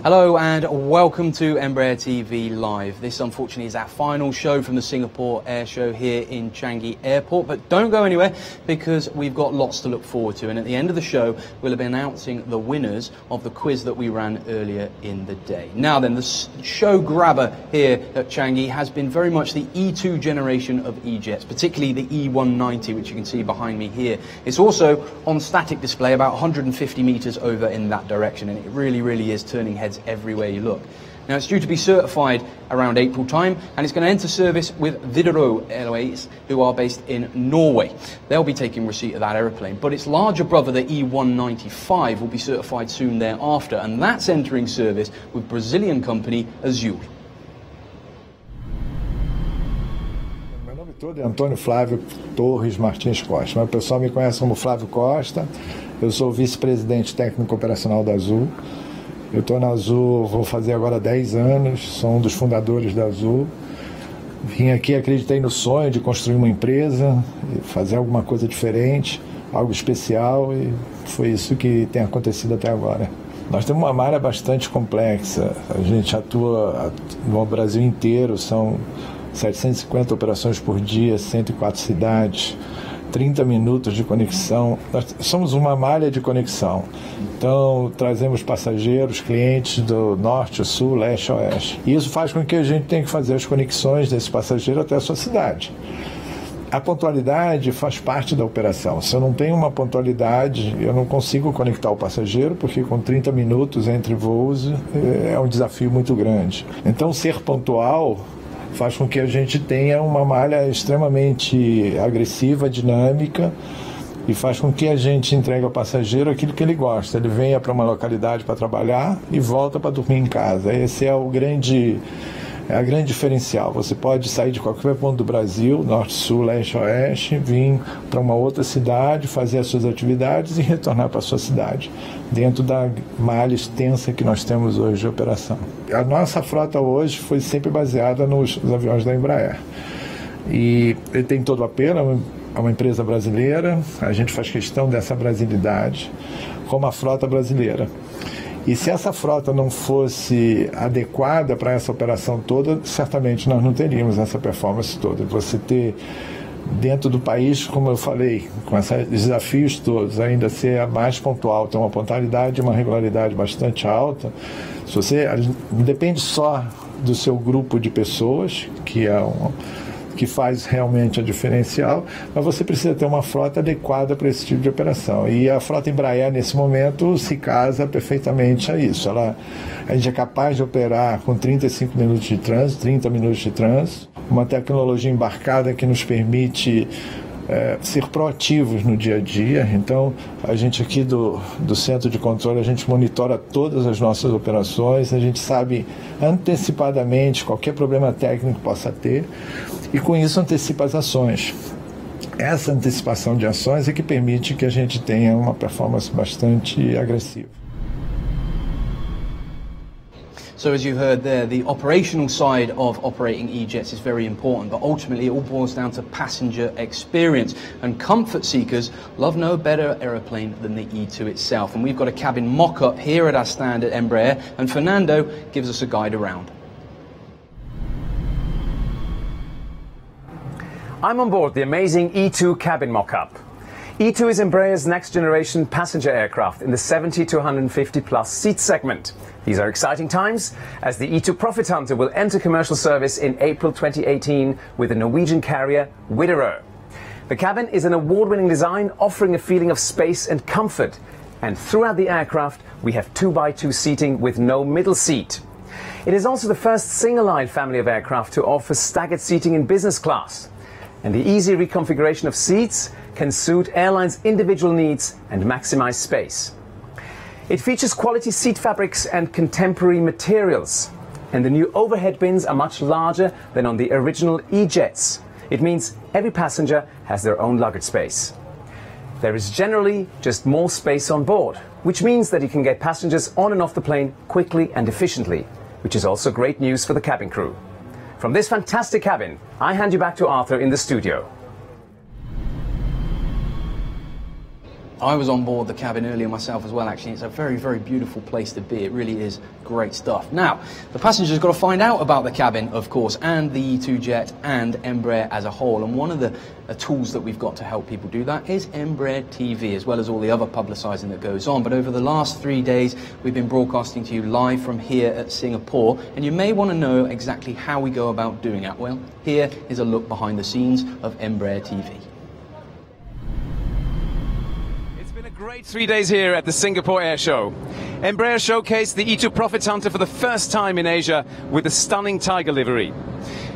Hello and welcome to Embraer TV Live. This unfortunately is our final show from the Singapore Air Show here in Changi Airport, but don't go anywhere because we've got lots to look forward to, and at the end of the show we'll be announcing the winners of the quiz that we ran earlier in the day. Now then, the show grabber here at Changi has been very much the E2 generation of E-jets, particularly the E190, which you can see behind me here. It's also on static display about 150 meters over in that direction, and it really is turning heads everywhere you look. Now, it's due to be certified around April time, and it's going to enter service with Widerøe Airways, who are based in Norway. They'll be taking receipt of that aeroplane, but its larger brother, the E195, will be certified soon thereafter, and that's entering service with Brazilian company Azul. Meu nome todo é Antônio Flávio Torres Martins Costa, mas o pessoal me conhece como Flávio Costa. Eu sou vice-presidente técnico operacional da Azul. Eu estou na Azul, vou fazer agora 10 anos, sou um dos fundadores da Azul. Vim aqui, acreditei no sonho de construir uma empresa, fazer alguma coisa diferente, algo especial, e foi isso que tem acontecido até agora. Nós temos uma malha bastante complexa, a gente atua no Brasil inteiro, são 750 operações por dia, 104 cidades, 30 minutos de conexão. Nós somos uma malha de conexão. Então, trazemos passageiros, clientes do norte, sul, leste, oeste. E isso faz com que a gente tenha que fazer as conexões desse passageiro até a sua cidade. A pontualidade faz parte da operação. Se eu não tenho uma pontualidade, eu não consigo conectar o passageiro, porque com 30 minutos entre voos é um desafio muito grande. Então, ser pontual faz com que a gente tenha uma malha extremamente agressiva, dinâmica, e faz com que a gente entregue ao passageiro aquilo que ele gosta. Ele venha para uma localidade para trabalhar e volta para dormir em casa. Esse é a grande diferencial. Você pode sair de qualquer ponto do Brasil, norte, sul, leste, oeste, vir para uma outra cidade, fazer as suas atividades e retornar para a sua cidade, dentro da malha extensa que nós temos hoje de operação. A nossa frota hoje foi sempre baseada nos aviões da Embraer. E ele tem todo o apelo, é uma empresa brasileira, a gente faz questão dessa brasilidade como a frota brasileira. E se essa frota não fosse adequada para essa operação toda, certamente nós não teríamos essa performance toda. Você ter dentro do país, como eu falei, com esses desafios todos, ainda ser mais pontual, ter uma pontualidade e uma regularidade bastante alta, se você não depende só do seu grupo de pessoas, que faz realmente a diferencial, mas você precisa ter uma frota adequada para esse tipo de operação. E a frota Embraer, nesse momento, se casa perfeitamente a isso. A gente é capaz de operar com 35 minutos de trânsito, 30 minutos de trânsito, uma tecnologia embarcada que nos permite ser proativos no dia a dia. Então, a gente aqui do centro de controle, a gente monitora todas as nossas operações, a gente sabe antecipadamente qualquer problema técnico que possa ter, e com isso antecipa as ações. Essa antecipação de ações é que permite que a gente tenha uma performance bastante agressiva. So as you heard there, the operational side of operating E-jets is very important, but ultimately it all boils down to passenger experience. And comfort seekers love no better aeroplane than the E2 itself. And we've got a cabin mock-up here at our stand at Embraer, and Fernando gives us a guide around. I'm on board the amazing E2 cabin mock-up. E2 is Embraer's next-generation passenger aircraft in the 70 to 150 plus seat segment. These are exciting times, as the E2 Profit Hunter will enter commercial service in April 2018 with the Norwegian carrier Widerøe. The cabin is an award-winning design offering a feeling of space and comfort, and throughout the aircraft we have 2x2 seating with no middle seat. It is also the first single-aisle family of aircraft to offer staggered seating in business class, and the easy reconfiguration of seats can suit airlines' individual needs and maximize space. It features quality seat fabrics and contemporary materials, and the new overhead bins are much larger than on the original E-jets. It means every passenger has their own luggage space. There is generally just more space on board, which means that you can get passengers on and off the plane quickly and efficiently, which is also great news for the cabin crew. From this fantastic cabin, I hand you back to Arthur in the studio. I was on board the cabin earlier myself as well, actually. It's a very, very beautiful place to be. It really is great stuff. Now, the passengers got to find out about the cabin, of course, and the E2 jet and Embraer as a whole. And one of the tools that we've got to help people do that is Embraer TV, as well as all the other publicising that goes on. But over the last 3 days, we've been broadcasting to you live from here at Singapore. And you may want to know exactly how we go about doing that. Well, here is a look behind the scenes of Embraer TV. Great 3 days here at the Singapore Air Show. Embraer showcased the E2 Profit Hunter for the first time in Asia with a stunning tiger livery.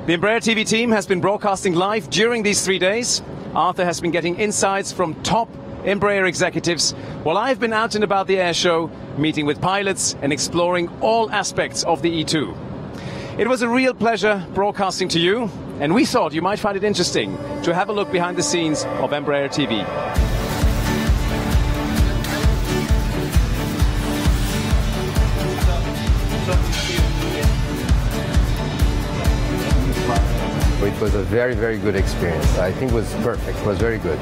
The Embraer TV team has been broadcasting live during these 3 days. Arthur has been getting insights from top Embraer executives, while I've been out and about the air show, meeting with pilots and exploring all aspects of the E2. It was a real pleasure broadcasting to you, and we thought you might find it interesting to have a look behind the scenes of Embraer TV. It was a very, very good experience. I think it was perfect. It was very good.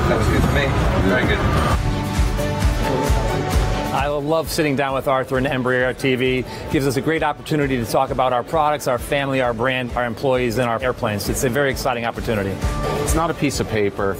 That was good for me. Very good. I love sitting down with Arthur and Embraer TV. It gives us a great opportunity to talk about our products, our family, our brand, our employees, and our airplanes. It's a very exciting opportunity. It's not a piece of paper.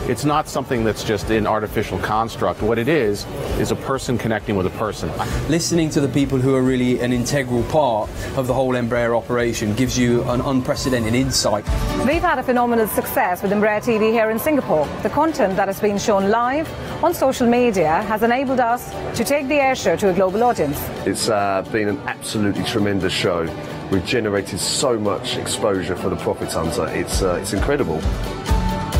It's not something that's just an artificial construct. What it is a person connecting with a person. Listening to the people who are really an integral part of the whole Embraer operation gives you an unprecedented insight. We've had a phenomenal success with Embraer TV here in Singapore. The content that has been shown live on social media has enabled us to take the air show to a global audience. It's been an absolutely tremendous show. We've generated so much exposure for the Profit Hunter. It's incredible.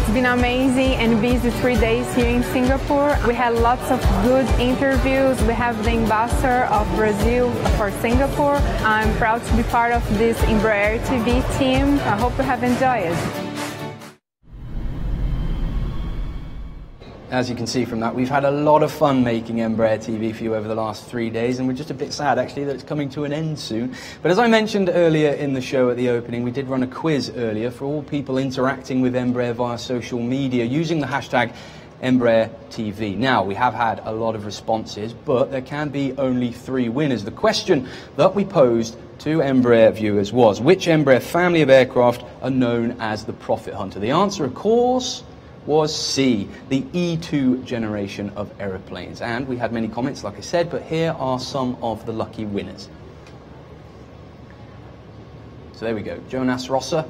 It's been amazing and busy 3 days here in Singapore. We had lots of good interviews. We have the ambassador of Brazil for Singapore. I'm proud to be part of this Embraer TV team. I hope you have enjoyed it. As you can see from that, we've had a lot of fun making Embraer TV for you over the last 3 days, and we're just a bit sad, actually, that it's coming to an end soon. But as I mentioned earlier in the show at the opening, we did run a quiz earlier for all people interacting with Embraer via social media using the hashtag Embraer TV. Now, we have had a lot of responses, but there can be only 3 winners. The question that we posed to Embraer viewers was, which Embraer family of aircraft are known as the Profit Hunter? The answer, of course, was C, the E2 generation of aeroplanes. And we had many comments, like I said, but here are some of the lucky winners. So there we go, Jonas Rosser,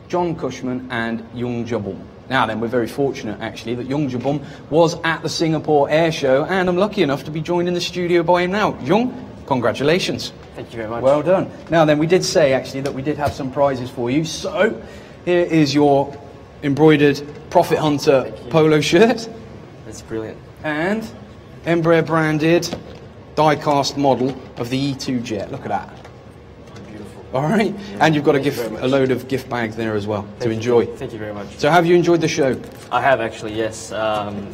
John Cushman and Jung Jabum. Now then, we're very fortunate actually that Jung Jabum was at the Singapore Air Show, and I'm lucky enough to be joined in the studio by him now. Jung, congratulations. Thank you very much. Well done. Now then, we did say actually that we did have some prizes for you, so here is your embroidered Profit Hunter polo shirt. That's brilliant. And Embraer branded die-cast model of the E2 jet. Look at that. Beautiful. All right. Yeah, and you've got a load of gift bags there as well to enjoy. Thank you very much. So have you enjoyed the show? I have actually, yes.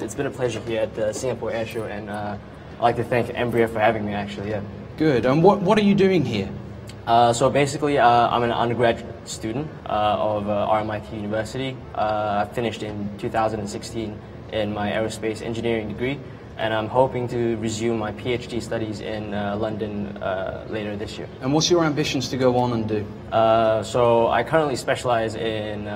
It's been a pleasure here at the Singapore Air Show, and I'd like to thank Embraer for having me actually, yeah. Good. And what are you doing here? So basically, I'm an undergraduate student of RMIT University. I finished in 2016 in my aerospace engineering degree, and I'm hoping to resume my PhD studies in London later this year. And what's your ambitions to go on and do? So I currently specialize in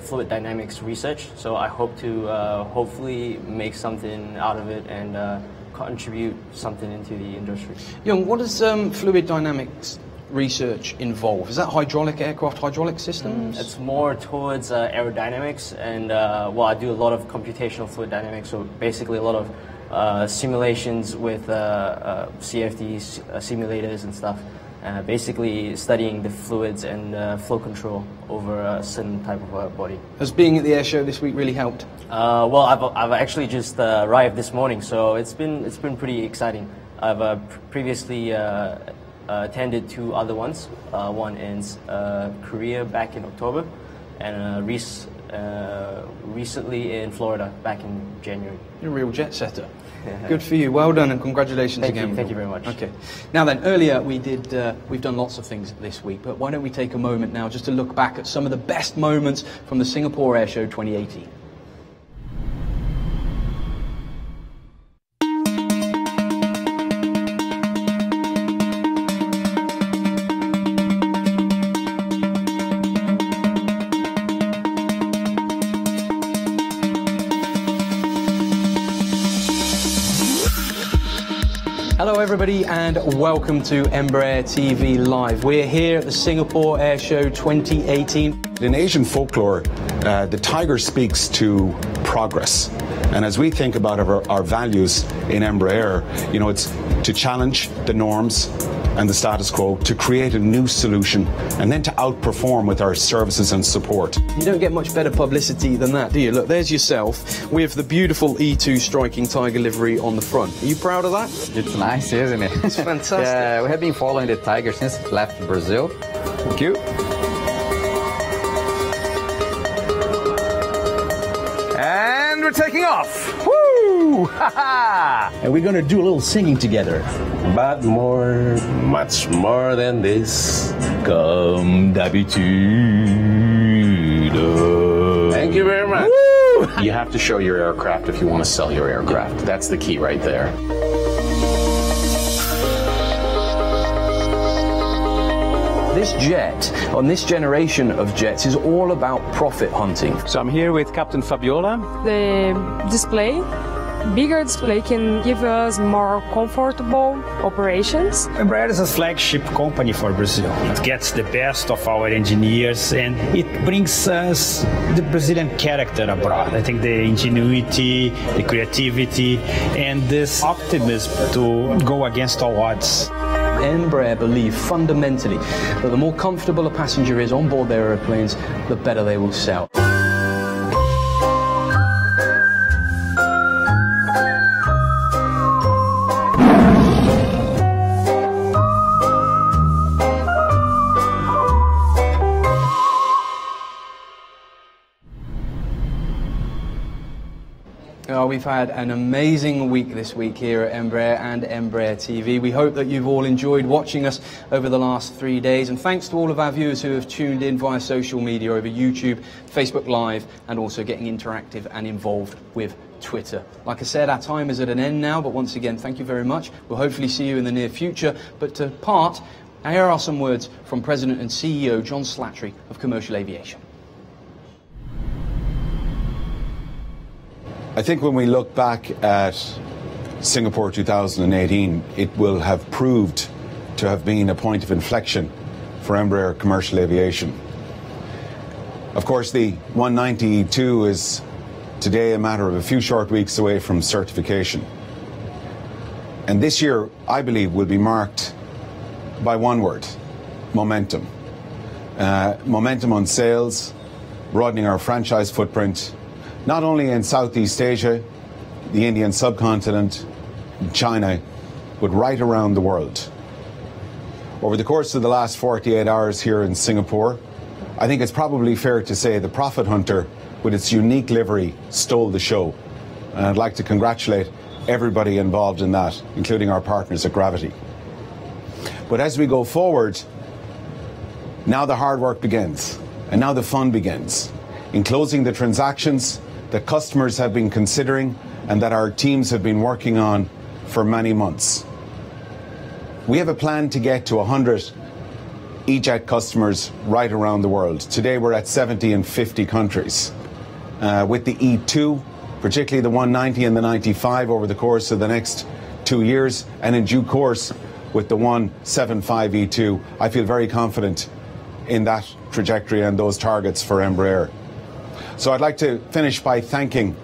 fluid dynamics research, so I hope to hopefully make something out of it and contribute something into the industry. Jung, what does fluid dynamics research involve? Is that hydraulic aircraft, hydraulic systems? It's more towards aerodynamics, and well, I do a lot of computational fluid dynamics, so basically a lot of simulations with CFDs, simulators and stuff, basically studying the fluids and flow control over a certain type of body. Has being at the air show this week really helped? Well, I've actually just arrived this morning, so it's been pretty exciting. I've previously attended 2 other ones, one in Korea back in October, and recently in Florida back in January. You're a real jet setter. Good for you. Well done, and congratulations again. Thank you very much. Okay. Now then, earlier we've done lots of things this week, but why don't we take a moment now just to look back at some of the best moments from the Singapore Air Show 2018. everybody, and welcome to Embraer TV Live. We're here at the Singapore Air Show 2018. In Asian folklore, the tiger speaks to progress. And as we think about our values in Embraer, you know, it's to challenge the norms and the status quo, to create a new solution, and then to outperform with our services and support. You don't get much better publicity than that, do you? Look, there's yourself with the beautiful E2 striking tiger livery on the front. Are you proud of that? It's nice, isn't it? It's fantastic. Yeah, we have been following the tiger since it left Brazil. Thank you. And we're taking off. Woo! Ha-ha! And we're gonna do a little singing together. But more, much more than this. Comme d'habitude. Thank you very much. Woo! You have to show your aircraft if you want to sell your aircraft. That's the key right there. This jet, on this generation of jets, is all about profit hunting. So I'm here with Captain Fabiola. The display, bigger display, can give us more comfortable operations. Embraer is a flagship company for Brazil. It gets the best of our engineers and it brings us the Brazilian character abroad. I think the ingenuity, the creativity, and this optimism to go against all odds. Embraer believe fundamentally that the more comfortable a passenger is on board their airplanes, the better they will sell. We've had an amazing week this week here at Embraer and Embraer TV. We hope that you've all enjoyed watching us over the last 3 days, and thanks to all of our viewers who have tuned in via social media over YouTube, Facebook Live, and also getting interactive and involved with Twitter. Like I said, our time is at an end now, but once again, thank you very much. We'll hopefully see you in the near future, but to part, here are some words from President and CEO John Slattery of Commercial Aviation. I think when we look back at Singapore 2018, it will have proved to have been a point of inflection for Embraer Commercial Aviation. Of course, the 190-E2 is today a matter of a few short weeks away from certification. And this year, I believe, will be marked by one word: momentum. Momentum on sales, broadening our franchise footprint, not only in Southeast Asia, the Indian subcontinent, China, but right around the world. Over the course of the last 48 hours here in Singapore, I think it's probably fair to say the Profit Hunter, with its unique livery, stole the show. And I'd like to congratulate everybody involved in that, including our partners at Gravity. But as we go forward, now the hard work begins, and now the fun begins, in closing the transactions that customers have been considering and that our teams have been working on for many months. We have a plan to get to 100 E-Jet customers right around the world. Today we're at 70 in 50 countries. With the E2, particularly the 190 and the 95 over the course of the next 2 years, and in due course with the 175 E2, I feel very confident in that trajectory and those targets for Embraer. So I'd like to finish by thanking,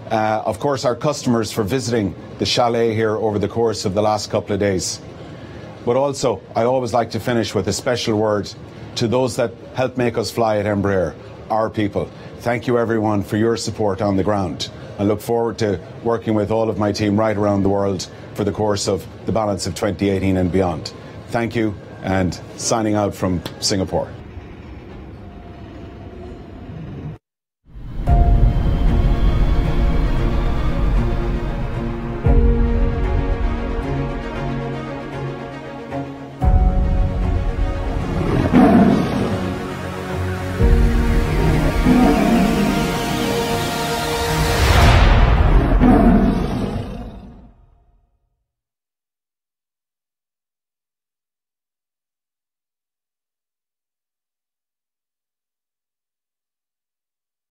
of course, our customers for visiting the chalet here over the course of the last couple of days. But also, I always like to finish with a special word to those that help make us fly at Embraer, our people. Thank you, everyone, for your support on the ground. I look forward to working with all of my team right around the world for the course of the balance of 2018 and beyond. Thank you, and signing out from Singapore.